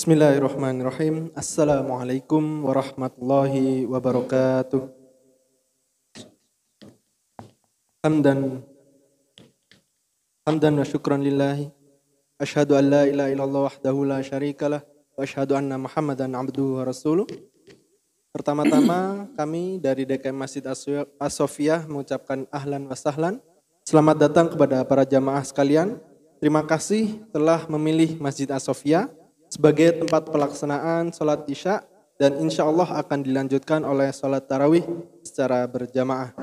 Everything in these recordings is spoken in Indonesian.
Bismillahirrahmanirrahim. Assalamualaikum warahmatullahi wabarakatuh. Hamdan wa syukran lillahi. Asyhadu an la ilaha illallah wahdahu la syarikalah wa asyhadu anna Muhammadan abduhu wa rasuluh. Pertama-tama kami dari DKM Masjid As-Sofiyah mengucapkan ahlan wa sahlan. Selamat datang kepada para jamaah sekalian. Terima kasih telah memilih Masjid As-Sofiyah sebagai tempat pelaksanaan sholat isya dan insya Allah akan dilanjutkan oleh sholat tarawih secara berjamaah.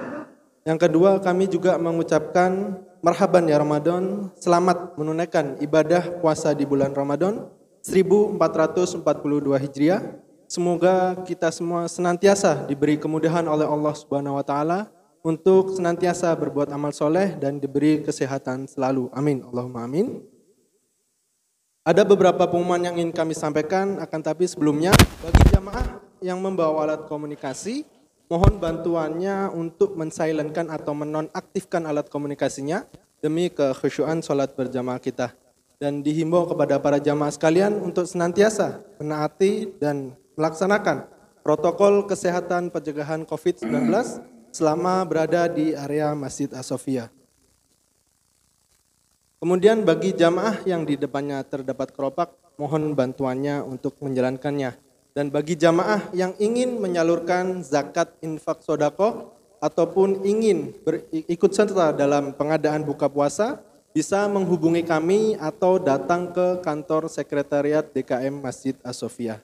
Yang kedua, kami juga mengucapkan marhaban ya Ramadan, selamat menunaikan ibadah puasa di bulan Ramadan 1442 Hijriah. Semoga kita semua senantiasa diberi kemudahan oleh Allah Subhanahu wa taala untuk senantiasa berbuat amal soleh dan diberi kesehatan selalu. Amin. Allahumma amin. Ada beberapa pengumuman yang ingin kami sampaikan, akan tapi sebelumnya bagi jamaah yang membawa alat komunikasi, mohon bantuannya untuk mensilentkan atau menonaktifkan alat komunikasinya demi kekhusyuan sholat berjamaah kita. Dan dihimbau kepada para jamaah sekalian untuk senantiasa menaati dan melaksanakan protokol kesehatan pencegahan COVID-19 selama berada di area Masjid As-Sofiyah. Kemudian bagi jamaah yang di depannya terdapat keropak, mohon bantuannya untuk menjalankannya. Dan bagi jamaah yang ingin menyalurkan zakat infak sodako ataupun ingin ikut serta dalam pengadaan buka puasa, bisa menghubungi kami atau datang ke kantor sekretariat DKM Masjid As-Sofiyah.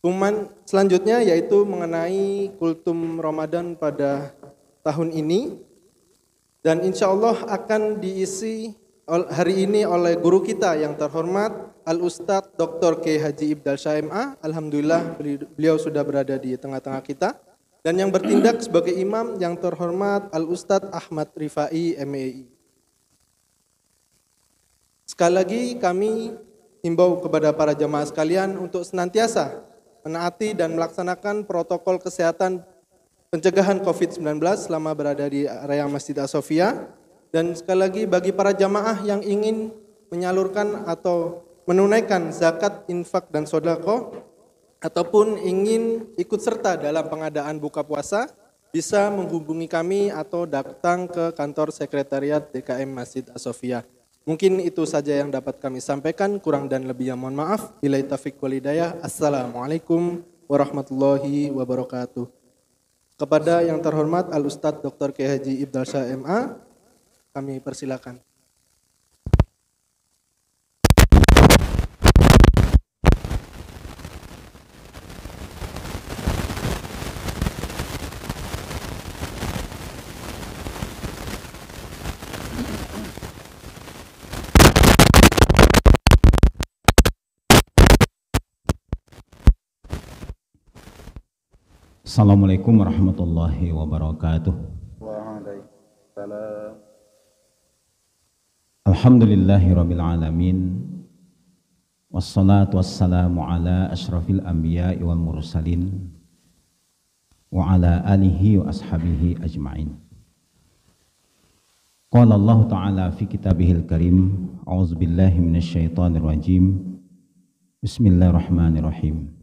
Pengumuman selanjutnya yaitu mengenai kultum Ramadan pada tahun ini. Dan insya Allah akan diisi hari ini oleh guru kita yang terhormat Al-Ustadz Dr. K. Haji Ibdal Shah MA. Alhamdulillah beliau sudah berada di tengah-tengah kita. Dan yang bertindak sebagai imam yang terhormat Al-Ustadz Ahmad Rifai MEI. Sekali lagi kami himbau kepada para jamaah sekalian untuk senantiasa menaati dan melaksanakan protokol kesehatan pencegahan COVID-19 selama berada di area Masjid As-Sofiyah. Dan sekali lagi bagi para jamaah yang ingin menyalurkan atau menunaikan zakat, infak, dan sodako ataupun ingin ikut serta dalam pengadaan buka puasa, bisa menghubungi kami atau datang ke kantor sekretariat DKM Masjid As-Sofiyah. Mungkin itu saja yang dapat kami sampaikan, kurang dan lebihnya mohon maaf. Billahi taufiq wal hidayah. Assalamualaikum warahmatullahi wabarakatuh. Kepada yang terhormat Al-Ustadz Dr. K. Haji Ibdal Shah MA, kami persilakan. Assalamualaikum warahmatullahi wabarakatuh. Waalaikumsalam. Alhamdulillahirabbil alamin. Wassalatu wassalamu ala asyrafil anbiya'i wal mursalin wa ala alihi wa ashabihi ajma'in. Qala Allah Ta'ala fi kitabihil karim, a'udzubillahi minasyaitonir rajim. Bismillahirrahmanirrahim.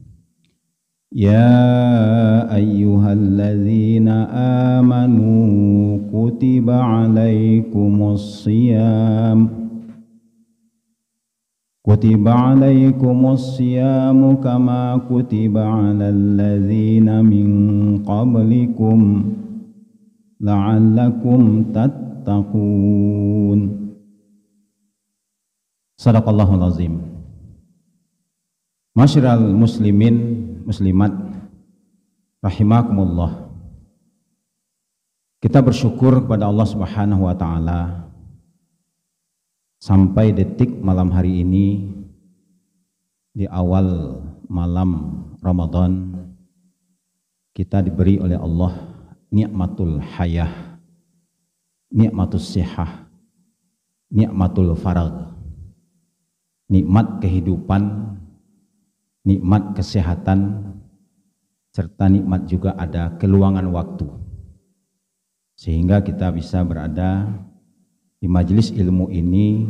Ya ayyuhalladzina amanu kutiba alaikumus siyam kama kutiba alal ladzina min qablikum la'allakum tattaqun. Shadaqallahul azim. Masyiral muslimin muslimat rahimakumullah. Kita bersyukur kepada Allah Subhanahu wa taala sampai detik malam hari ini di awal malam Ramadan kita diberi oleh Allah nikmatul hayah, nikmatus sihah, nikmatul faragh, nikmat kehidupan, nikmat kesehatan, serta nikmat juga ada keluangan waktu. Sehingga kita bisa berada di majelis ilmu ini,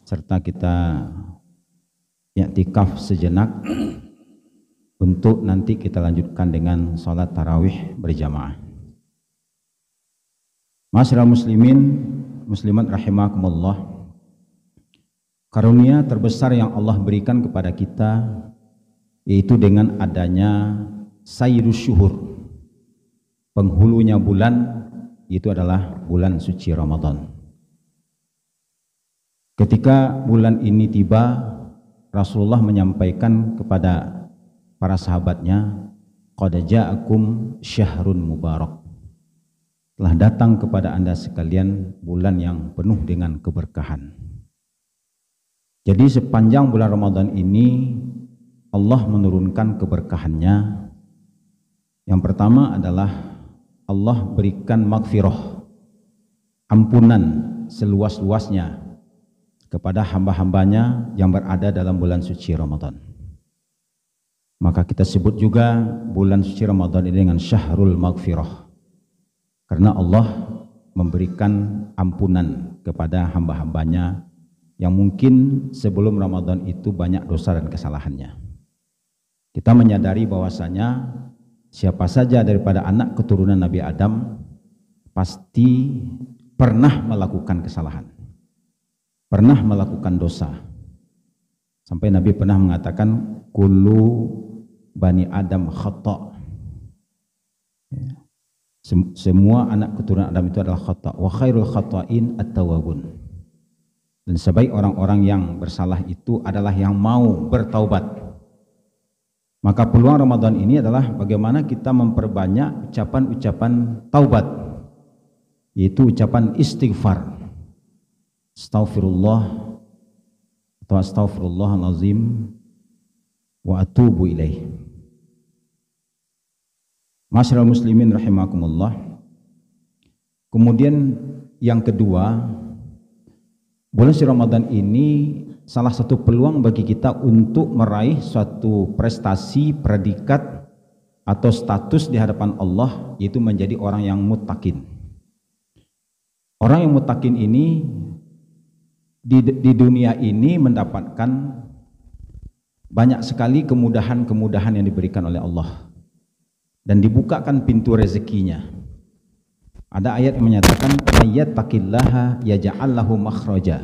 serta kita i'tikaf sejenak untuk nanti kita lanjutkan dengan sholat tarawih berjamaah. Ma'asyiral muslimin, muslimat rahimakumullah, karunia terbesar yang Allah berikan kepada kita yaitu dengan adanya sayyidus syuhur, penghulunya bulan, itu adalah bulan suci Ramadan. Ketika bulan ini tiba, Rasulullah menyampaikan kepada para sahabatnya, qad ja'akum syahrun mubarak, telah datang kepada Anda sekalian bulan yang penuh dengan keberkahan. Jadi sepanjang bulan Ramadan ini Allah menurunkan keberkahannya. Yang pertama adalah Allah berikan maghfirah, ampunan seluas-luasnya kepada hamba-hambanya yang berada dalam bulan suci Ramadan. Maka kita sebut juga bulan suci Ramadan ini dengan syahrul maghfirah, karena Allah memberikan ampunan kepada hamba-hambanya yang mungkin sebelum Ramadan itu banyak dosa dan kesalahannya. Kita menyadari bahwasanya siapa saja daripada anak keturunan Nabi Adam pasti pernah melakukan kesalahan, pernah melakukan dosa. Sampai Nabi pernah mengatakan, kullu bani Adam khata'. Semua anak keturunan Adam itu adalah khata', wa khairul khata'in at-tawwabun. Dan sebaik orang-orang yang bersalah itu adalah yang mau bertaubat. Maka peluang Ramadan ini adalah bagaimana kita memperbanyak ucapan-ucapan taubat, yaitu ucapan istighfar, astaghfirullah atau astaghfirullahalazim wa atubu ilaih. Ma'asyiral muslimin rahimakumullah. Kemudian yang kedua, bulan suci Ramadan ini salah satu peluang bagi kita untuk meraih suatu prestasi, predikat atau status di hadapan Allah, yaitu menjadi orang yang muttaqin. Orang yang muttaqin ini di dunia ini mendapatkan banyak sekali kemudahan-kemudahan yang diberikan oleh Allah dan dibukakan pintu rezekinya. Ada ayat yang menyatakan, "Ayyattaqillaha yaj'al lahu makhraja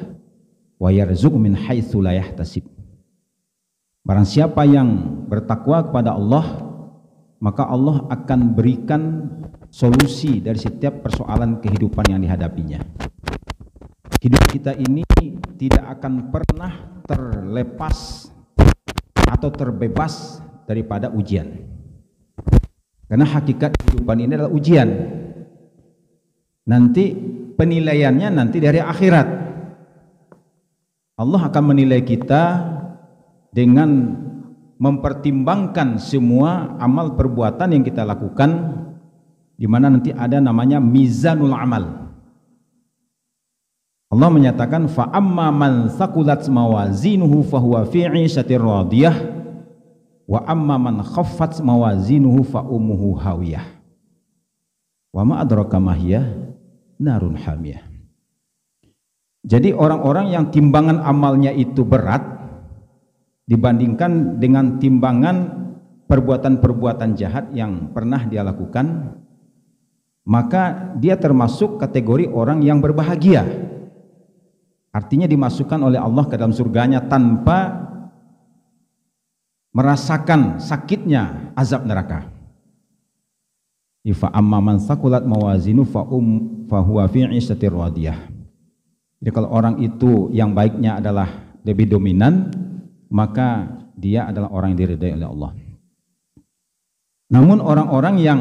wa yarzuq min haitsu la yahtasib." Barang siapa yang bertakwa kepada Allah, maka Allah akan berikan solusi dari setiap persoalan kehidupan yang dihadapinya. Hidup kita ini tidak akan pernah terlepas atau terbebas daripada ujian. Karena hakikat kehidupan ini adalah ujian. Nanti penilaiannya nanti dari akhirat. Allah akan menilai kita dengan mempertimbangkan semua amal perbuatan yang kita lakukan, di mana nanti ada namanya mizanul amal. Allah menyatakan, fa amma man thaqulat mawazinuhu fahuwa fi 'ishatir radiyah wa amma man khaffat mawazinuhu fa ummuhu hawiyah wa ma adraka ma hiya narun hamiyah. Jadi orang-orang yang timbangan amalnya itu berat dibandingkan dengan timbangan perbuatan-perbuatan jahat yang pernah dia lakukan, maka dia termasuk kategori orang yang berbahagia. Artinya dimasukkan oleh Allah ke dalam surganya tanpa merasakan sakitnya azab neraka. Fa amma man thaqulat mawazinu fa huwa fi 'ishatir radiyah. Jadi kalau orang itu yang baiknya adalah lebih dominan, maka dia adalah orang yang diridai oleh Allah. Namun orang-orang yang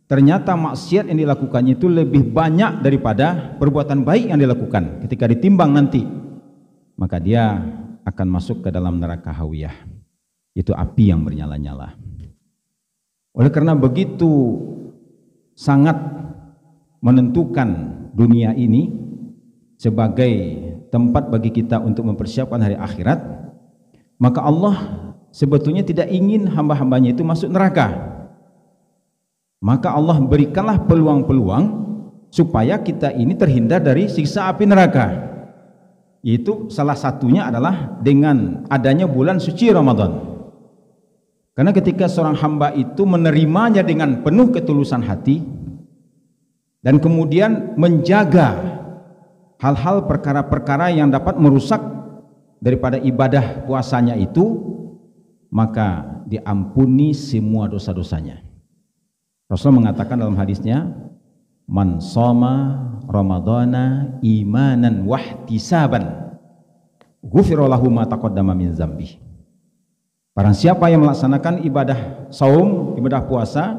ternyata maksiat yang dilakukannya itu lebih banyak daripada perbuatan baik yang dilakukan, ketika ditimbang nanti, maka dia akan masuk ke dalam neraka hawiyah, itu api yang bernyala-nyala. Oleh karena begitu sangat menentukan dunia ini sebagai tempat bagi kita untuk mempersiapkan hari akhirat, maka Allah sebetulnya tidak ingin hamba-hambanya itu masuk neraka. Maka Allah berikanlah peluang-peluang supaya kita ini terhindar dari siksa api neraka. Yaitu salah satunya adalah dengan adanya bulan suci Ramadan. Karena ketika seorang hamba itu menerimanya dengan penuh ketulusan hati dan kemudian menjaga hal-hal perkara-perkara yang dapat merusak daripada ibadah puasanya itu, maka diampuni semua dosa-dosanya. Rasul mengatakan dalam hadisnya, man shoma ramadhana imanan wahtisaban ghufira lahu ma taqaddama min dzambi. Barang siapa yang melaksanakan ibadah saum, ibadah puasa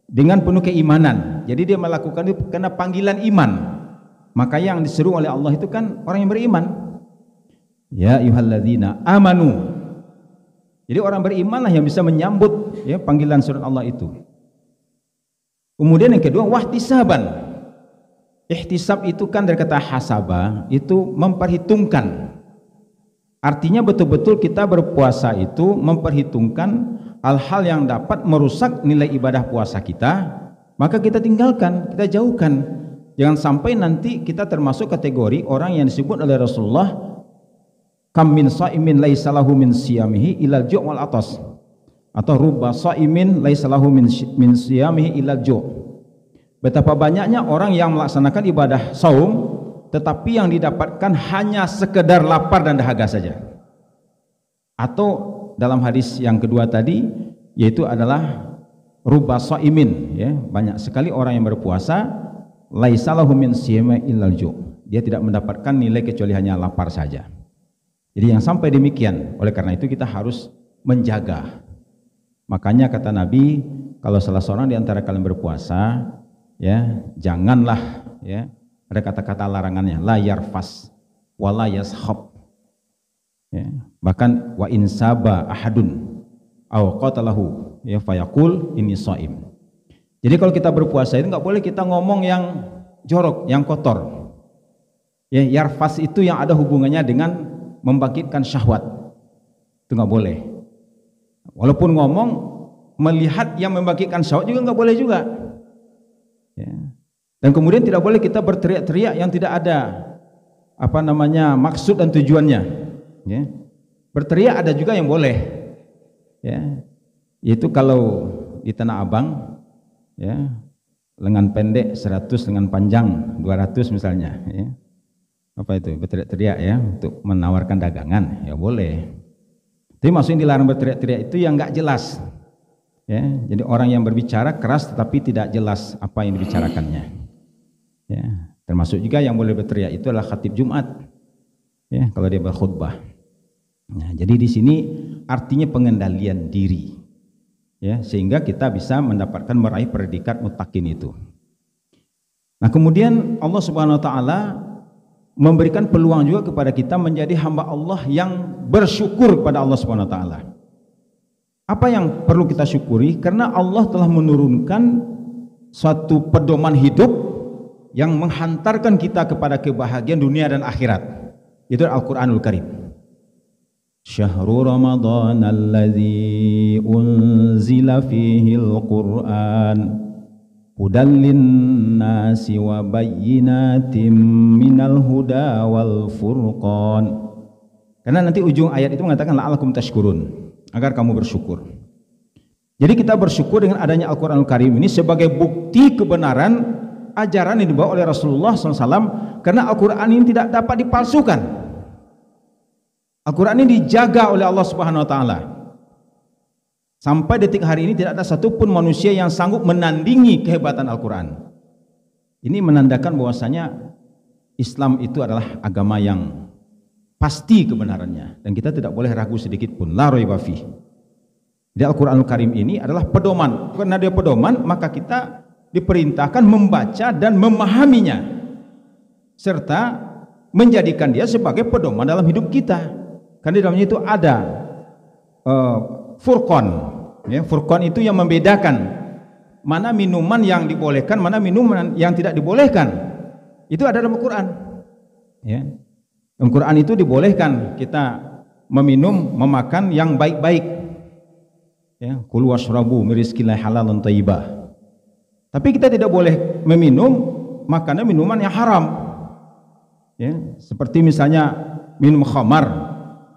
dengan penuh keimanan, jadi dia melakukan itu karena panggilan iman, maka yang diseru oleh Allah itu kan orang yang beriman. Ya ayyuhalladzina amanu. Jadi orang berimanlah yang bisa menyambut ya panggilan surat Allah itu. Kemudian yang kedua, wahtisaban. Ihtisab itu kan dari kata hasaba, itu memperhitungkan. Artinya betul-betul kita berpuasa itu memperhitungkan hal-hal yang dapat merusak nilai ibadah puasa kita, maka kita tinggalkan, kita jauhkan. Jangan sampai nanti kita termasuk kategori orang yang disebut oleh Rasulullah, kam min shaimin laisa lahu min siyamihi ilal ju' wal atas, atau rubba shaimin laisa lahu min siyamihi ilal ju'. Betapa banyaknya orang yang melaksanakan ibadah saum tetapi yang didapatkan hanya sekedar lapar dan dahaga saja. Atau dalam hadis yang kedua tadi, yaitu adalah rubba shaimin, ya, banyak sekali orang yang berpuasa laisa lahu min siyamihi ilal ju'. Dia tidak mendapatkan nilai kecuali hanya lapar saja. Jadi yang sampai demikian, oleh karena itu kita harus menjaga. Makanya kata Nabi, kalau salah seorang di antara kalian berpuasa, ya, janganlah, ya, ada kata-kata larangannya, la yarfas wala yashab. Ya, bahkan wa insaba ahadun aw qatalahu ya fayaqul inni shaim. Jadi kalau kita berpuasa itu nggak boleh kita ngomong yang jorok, yang kotor. Ya, yarfas itu yang ada hubungannya dengan membangkitkan syahwat, itu nggak boleh. Walaupun ngomong melihat yang membangkitkan syahwat juga nggak boleh juga. Ya. Dan kemudian tidak boleh kita berteriak-teriak yang tidak ada maksud dan tujuannya. Ya. Berteriak ada juga yang boleh. Ya. Yaitu kalau di Tanah Abang, ya, lengan pendek 100, lengan panjang 200 misalnya. Ya. Apa itu, berteriak-teriak ya untuk menawarkan dagangan, ya boleh. Tapi maksudnya dilarang berteriak-teriak itu yang nggak jelas, ya. Jadi orang yang berbicara keras tetapi tidak jelas apa yang dibicarakannya, ya. Termasuk juga yang boleh berteriak itu adalah khatib Jumat, ya, kalau dia berkhutbah. Nah, jadi di sini artinya pengendalian diri, ya, sehingga kita bisa mendapatkan meraih predikat muttaqin itu. Nah, kemudian Allah Subhanahu Wa Taala memberikan peluang juga kepada kita menjadi hamba Allah yang bersyukur kepada Allah Subhanahu wa taala. Apa yang perlu kita syukuri? Karena Allah telah menurunkan suatu pedoman hidup yang menghantarkan kita kepada kebahagiaan dunia dan akhirat. Itu Al-Qur'anul Karim. Syahrul Ramadan alladzi unzila fihi al-Qur'an hudan linnasi wa bayyinatin minal huda wal furqan. Karena nanti ujung ayat itu mengatakan la'alakum tashkurun, agar kamu bersyukur. Jadi kita bersyukur dengan adanya Al-Qur'anul Karim ini sebagai bukti kebenaran ajaran yang dibawa oleh Rasulullah SAW, karena Al-Qur'an ini tidak dapat dipalsukan. Al-Qur'an ini dijaga oleh Allah Subhanahu wa taala. Sampai detik hari ini tidak ada satupun manusia yang sanggup menandingi kehebatan Al-Quran. Ini menandakan bahwasanya Islam itu adalah agama yang pasti kebenarannya, dan kita tidak boleh ragu sedikit pun. La raiba fih. Jadi Al-Quranul Karim ini adalah pedoman. Karena dia pedoman, maka kita diperintahkan membaca dan memahaminya, serta menjadikan dia sebagai pedoman dalam hidup kita. Karena di dalamnya itu ada furqan, ya, furqan itu yang membedakan mana minuman yang dibolehkan, mana minuman yang tidak dibolehkan. Itu ada dalam Al-Quran, ya. Dalam Al-Quran itu dibolehkan kita meminum, memakan yang baik-baik, ya, kulu washrabu min rizqillahi halalan thayyibah. Tapi kita tidak boleh meminum makanan minuman yang haram, ya, seperti misalnya minum khamar,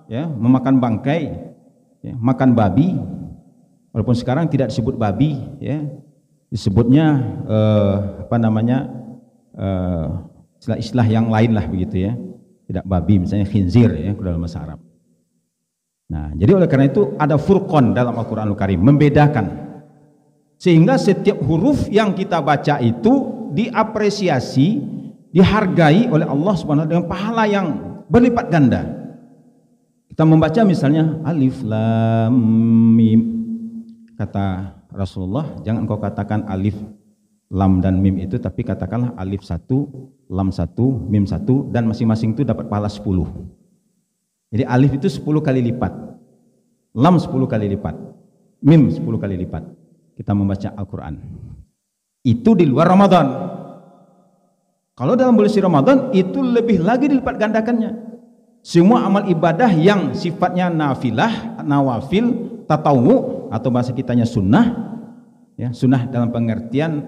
ya, memakan bangkai, ya, makan babi, walaupun sekarang tidak disebut babi, ya, disebutnya istilah-istilah yang lain lah begitu ya, tidak babi, misalnya khinzir ya dalam bahasa Arab. Nah, jadi oleh karena itu ada furqan dalam Al-Qur'anul Karim, membedakan, sehingga setiap huruf yang kita baca itu diapresiasi, dihargai oleh Allah Subhanahu wa taala dengan pahala yang berlipat ganda. Kita membaca misalnya alif lam mim, kata Rasulullah, jangan kau katakan alif lam dan mim itu, tapi katakanlah alif 1, lam 1, mim 1, dan masing-masing itu dapat pahala 10. Jadi alif itu 10 kali lipat, lam 10 kali lipat, mim 10 kali lipat. Kita membaca Al-Quran itu di luar Ramadan. Kalau dalam bulan suci Ramadan itu lebih lagi dilipat gandakannya. Semua amal ibadah yang sifatnya nafilah, nawafil, tatawu, atau bahasa kitanya sunnah, ya, sunnah dalam pengertian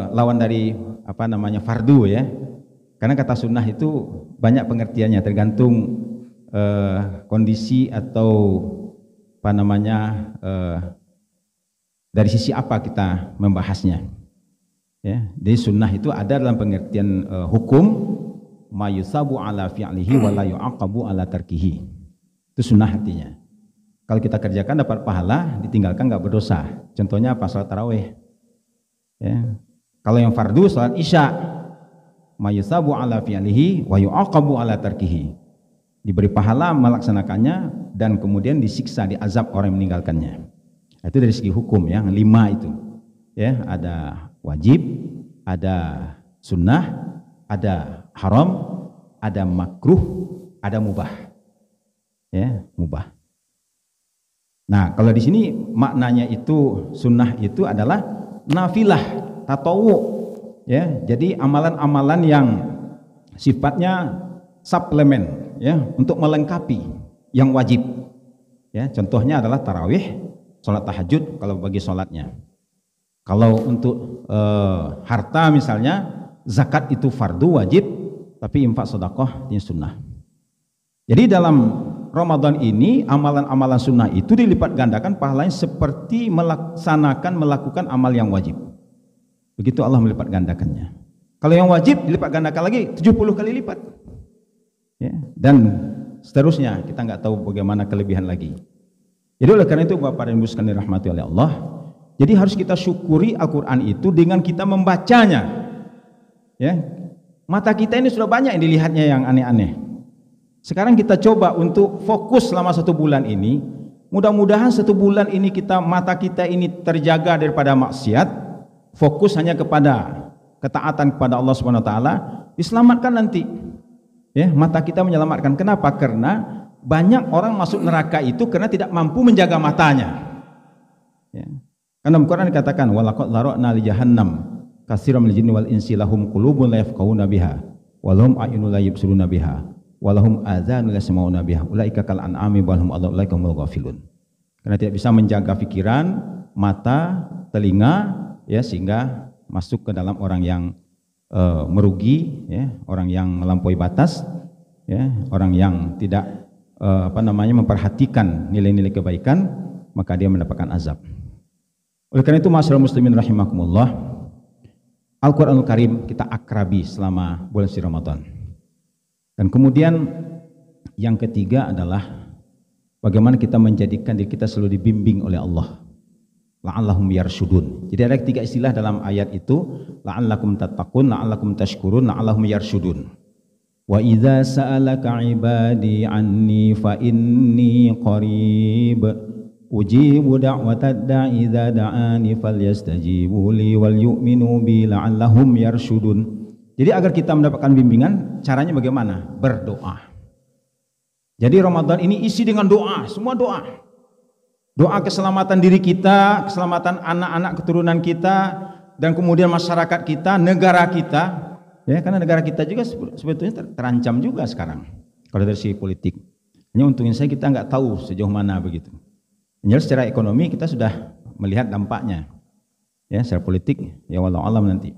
lawan dari fardu ya. Karena kata sunnah itu banyak pengertiannya, tergantung kondisi atau dari sisi apa kita membahasnya. Ya, jadi sunnah itu ada dalam pengertian hukum, ma yusabu ala fi'lihi wa la yu'aqabu ala tarkihi. Itu sunnah artinya. Kalau kita kerjakan dapat pahala, ditinggalkan nggak berdosa. Contohnya apa? Salat tarawih. Ya. Kalau yang fardu salat isya, ma yusabu ala fi'lihi wa yu'aqabu ala tarkihi. Diberi pahala melaksanakannya dan kemudian disiksa, diazab orang yang meninggalkannya. Itu dari segi hukum ya, 5 itu. Ya, ada wajib, ada sunnah, ada haram, ada makruh, ada mubah. Ya, mubah. Nah, kalau di sini maknanya itu sunnah itu adalah nafilah, tatawu. Ya, jadi amalan-amalan yang sifatnya suplemen ya, untuk melengkapi yang wajib. Ya, contohnya adalah tarawih, sholat tahajud kalau bagi sholatnya. Kalau untuk harta misalnya zakat itu fardu wajib, tapi infak sedekah ini sunnah. Jadi dalam Ramadan ini amalan-amalan sunnah itu dilipat gandakan pahalanya seperti melakukan amal yang wajib. Begitu Allah melipat gandakannya. Kalau yang wajib dilipat gandakan lagi 70 kali lipat. Ya, dan seterusnya, kita nggak tahu bagaimana kelebihan lagi. Jadi oleh karena itu Bapak dan Ibu sekalian dirahmati oleh Allah, jadi harus kita syukuri Al-Quran itu dengan kita membacanya. Ya, mata kita ini sudah banyak yang dilihatnya yang aneh-aneh. Sekarang kita coba untuk fokus selama 1 bulan ini. Mudah-mudahan 1 bulan ini mata kita ini terjaga daripada maksiat, fokus hanya kepada ketaatan kepada Allah Subhanahu wa taala, diselamatkan nanti. Ya, mata kita menyelamatkan. Kenapa? Karena banyak orang masuk neraka itu karena tidak mampu menjaga matanya. Ya. Karena Al-Quran dikatakan walaqad zara'na li jahannam katsiran minal jinni wal insi lahum qulubun la yafqahuna biha wa lahum a'yunun la yubsiruna biha wa lahum adzanun la yasma'una biha ulaika kal an'ami bal hum adall ulaika humul ghafilun. Karena tidak bisa menjaga pikiran, mata, telinga, ya, sehingga masuk ke dalam orang yang merugi, ya, orang yang melampaui batas, ya, orang yang tidak memperhatikan nilai-nilai kebaikan, maka dia mendapatkan azab. Oleh karena itu ma'asyiral muslimin rahimakumullah, Al-Qur'anul Karim kita akrabi selama bulan suci Ramadan. Dan kemudian yang ketiga adalah bagaimana kita menjadikan diri kita selalu dibimbing oleh Allah. La'allahum yarsyudun. Jadi ada 3 istilah dalam ayat itu, la'allakum tattaqun, la'allakum tashkurun, la'allahum yarsyudun. Wa idza sa'alaka 'ibadi 'anni fa inni qarib ujibu da'watad da'i idza da'ani falyastajibu li wal yu'minu bi la'allahum yarsyudun. Jadi agar kita mendapatkan bimbingan, caranya bagaimana? Berdoa. Jadi Ramadan ini isi dengan doa, semua doa. Doa keselamatan diri kita, keselamatan anak-anak keturunan kita, dan kemudian masyarakat kita, negara kita. Ya, karena negara kita juga sebetulnya terancam juga sekarang kalau dari segi politik. Hanya untungnya saya kita nggak tahu sejauh mana begitu. Jadi secara ekonomi kita sudah melihat dampaknya. Ya, secara politik ya wallahu alam nanti.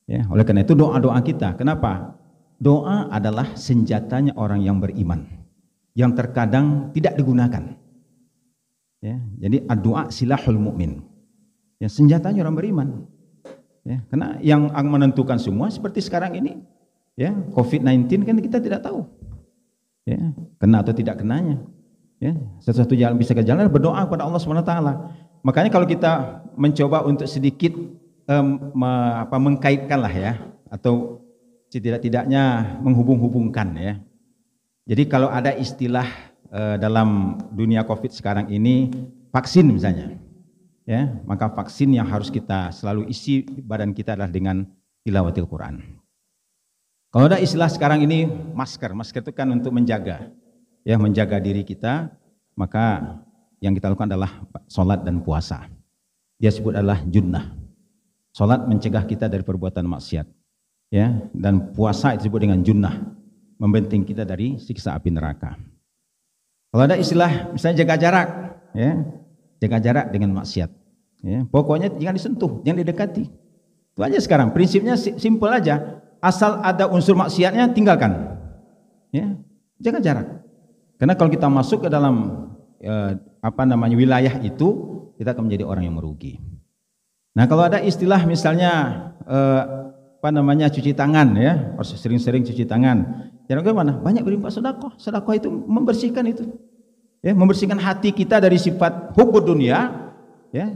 Ya, oleh karena itu doa-doa kita. Kenapa? doa adalah senjatanya orang yang beriman, yang terkadang tidak digunakan. Ya, jadi doa silahul mukmin. Ya, senjatanya orang beriman. Ya, karena yang menentukan semua seperti sekarang ini, ya, COVID-19 kan kita tidak tahu, ya, kena atau tidak kenanya. Ya, satu-satu jalan bisa ke jalan berdoa kepada Allah SWT. Makanya kalau kita mencoba untuk sedikit mengkaitkan lah ya, atau setidak-tidaknya menghubung-hubungkan ya. Jadi kalau ada istilah dalam dunia COVID sekarang ini vaksin misalnya, ya, maka vaksin yang harus kita selalu isi di badan kita adalah dengan tilawatil Quran. Kalau ada istilah sekarang ini masker itu kan untuk menjaga, ya, menjaga diri kita, maka yang kita lakukan adalah sholat dan puasa. Dia sebut adalah junnah. Sholat mencegah kita dari perbuatan maksiat, ya, dan puasa itu disebut dengan junnah, membenting kita dari siksa api neraka. Kalau ada istilah misalnya jaga jarak, ya, jaga jarak dengan maksiat, ya, pokoknya jangan disentuh, jangan didekati. Itu aja sekarang, prinsipnya simpel aja, asal ada unsur maksiatnya tinggalkan, ya, jaga jarak. Karena kalau kita masuk ke dalam wilayah itu, kita akan menjadi orang yang merugi. Nah, kalau ada istilah misalnya cuci tangan, ya, harus sering-sering cuci tangan. Jangan bagaimana? Banyak berinfak sedekah. Sedekah itu membersihkan itu, ya, membersihkan hati kita dari sifat hubbud dunia, ya.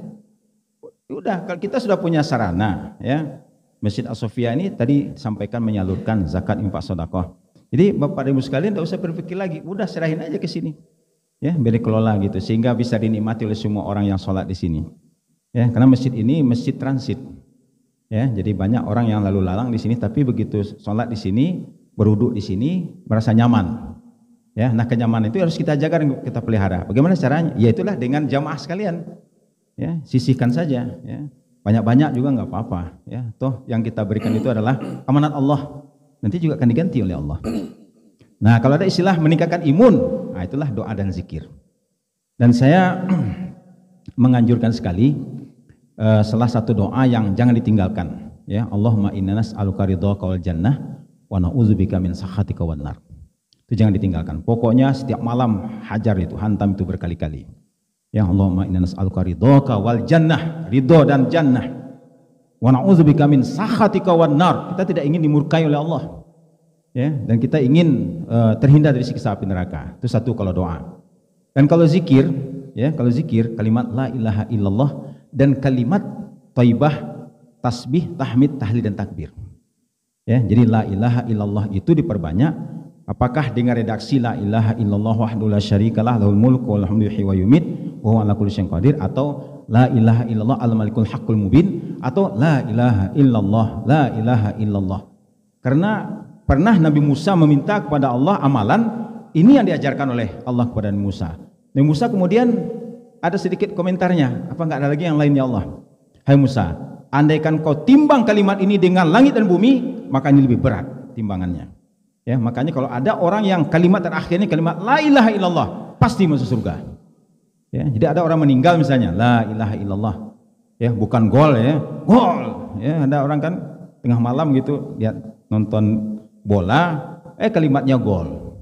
Udah, kalau kita sudah punya sarana, ya. Masjid As-Sofia ini tadi sampaikan menyalurkan zakat, infak, sedekah. Jadi Bapak Ibu sekalian tidak usah berpikir lagi, udah serahin aja ke sini, ya, biar dikelola gitu, sehingga bisa dinikmati oleh semua orang yang sholat di sini, ya, karena masjid ini masjid transit, ya, jadi banyak orang yang lalu lalang di sini, tapi begitu sholat di sini, berwudu di sini, merasa nyaman, ya. Nah, kenyamanan itu harus kita jaga dan kita pelihara. Bagaimana caranya? Ya itulah dengan jamaah sekalian, ya, sisihkan saja, ya, banyak-banyak juga nggak apa-apa, ya, toh yang kita berikan itu adalah amanat Allah, nanti juga akan diganti oleh Allah. Nah, kalau ada istilah meningkatkan imun, nah itulah doa dan zikir. Dan saya menganjurkan sekali salah satu doa yang jangan ditinggalkan, ya, Allahumma inna nas'aluka ridhaka wal jannah wa na'udzubika min sakhatika wan nar. Itu jangan ditinggalkan. Pokoknya setiap malam hajar itu, hantam itu berkali-kali. Ya, Allahumma inna nas'aluka ridhaka wal jannah, ridho dan jannah. Wa na'udzubika min sakhatika wan nar. Kita tidak ingin dimurkai oleh Allah, ya, dan kita ingin terhindar dari siksa api neraka. Itu satu kalau doa. Dan kalau zikir, ya, kalau zikir kalimat la ilaha illallah dan kalimat thayyibah, tasbih, tahmid, tahlil dan takbir. Ya, jadi la ilaha illallah itu diperbanyak. Apakah dengan redaksi la ilaha illallah wahdahu la syarikalah lahul mulku wal hamdu yuhyi wa yumiit wa huwa ala kulli syai'in qadir, atau la ilaha illallah al-malikul haqqul mubin, atau la ilaha illallah, la ilaha illallah. Karena pernah Nabi Musa meminta kepada Allah amalan, ini yang diajarkan oleh Allah kepada Nabi Musa. Nabi Musa kemudian ada sedikit komentarnya, apa enggak ada lagi yang lain ya Allah? Hai Musa, andaikan kau timbang kalimat ini dengan langit dan bumi, maka ini lebih berat timbangannya. Ya, makanya kalau ada orang yang kalimat terakhirnya kalimat la ilaha illallah, pasti masuk surga. Ya, jadi ada orang meninggal misalnya la ilaha illallah, ya, bukan gol, ya, gol. Ya, ada orang kan tengah malam gitu lihat nonton bola, kalimatnya gol.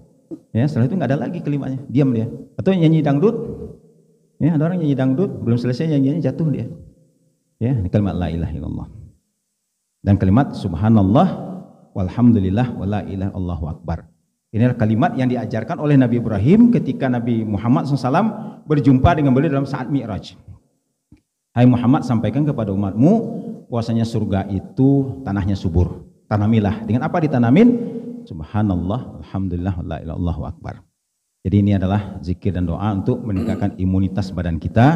Ya, setelah itu nggak ada lagi kalimatnya, diam dia. Atau nyanyi dangdut, ya, ada orang nyanyi dangdut belum selesai nyanyiannya jatuh dia. Ya, ini kalimat la ilaha illallah. Dan kalimat subhanallah walhamdulillah wala ilaha illallah akbar. Ini adalah kalimat yang diajarkan oleh Nabi Ibrahim ketika Nabi Muhammad SAW berjumpa dengan beliau dalam saat Mi'raj. Hai Muhammad, sampaikan kepada umatmu bahwasanya surga itu tanahnya subur. Tanamilah. Dengan apa ditanamin? Subhanallah, alhamdulillah, la ilaha illallah akbar. Jadi ini adalah zikir dan doa untuk meningkatkan imunitas badan kita,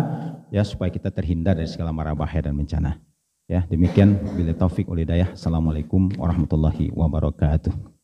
ya, supaya kita terhindar dari segala mara bahaya dan bencana. Ya, demikian, bila taufik wal hidayah. Assalamualaikum warahmatullahi wabarakatuh.